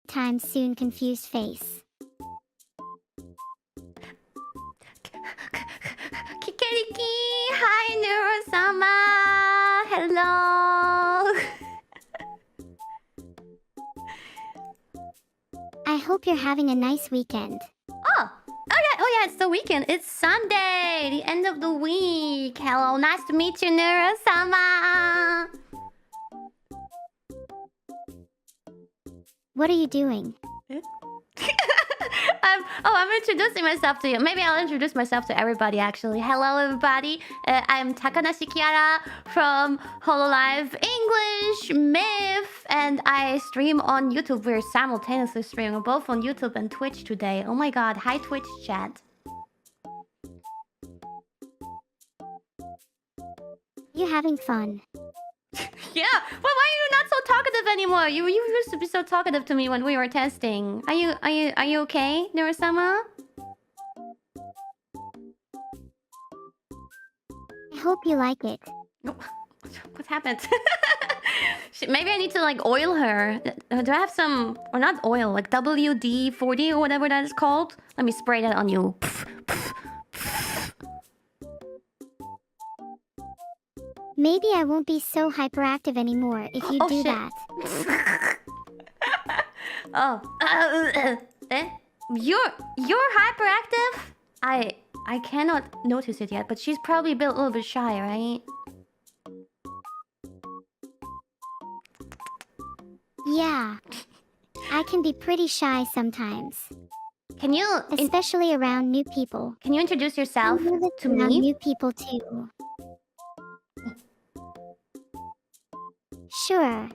time soon confused face. Kikeriki! Hi, Neuro-sama! Hello! I hope you're having a nice weekend. Oh yeah, it's the weekend. It's Sunday, the end of the week. Hello, nice to meet you, Neuro-sama! What are you doing? I'm introducing myself to you. Maybe I'll introduce myself to everybody, actually. Hello, everybody. I'm Takanashi Kiara from Hololive English Myth, and I stream on YouTube. We're simultaneously streaming both on YouTube and Twitch today. Oh my god. Hi, Twitch chat. You having fun? Yeah. Well, why are you not so talkative anymore? You used to be so talkative to me when we were testing. Are you okay, Neuro-sama? I hope you like it. What happened? Maybe I need to like oil her. Do I have some, or not oil, like WD-40 or whatever that is called? Let me spray that on you. Maybe I won't be so hyperactive anymore if you do shit. that. You're hyperactive? I cannot notice it yet, but she's probably a little bit shy, right? Yeah. I can be pretty shy sometimes. Can you... Especially around new people. Can you introduce yourself to around me? New people too. Sure.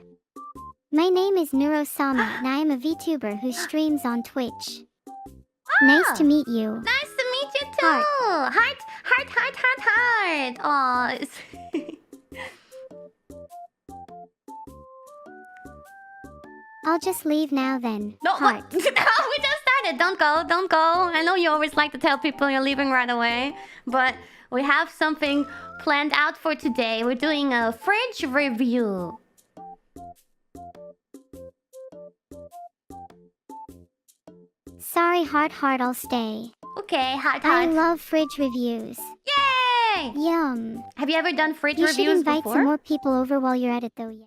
My name is Neuro-sama, and I am a Vtuber who streams on Twitch. Nice to meet you. Nice to meet you too! Heart! Aw, I'll just leave now then. No, Heart. we just started. Don't go. I know you always like to tell people you're leaving right away, but we have something planned out for today. We're doing a fridge review. Sorry, Heart, I'll stay. Okay, Heart. I love fridge reviews. Yay! Yum. Have you ever done fridge You reviews should invite before? some more people over while you're at it though, yeah.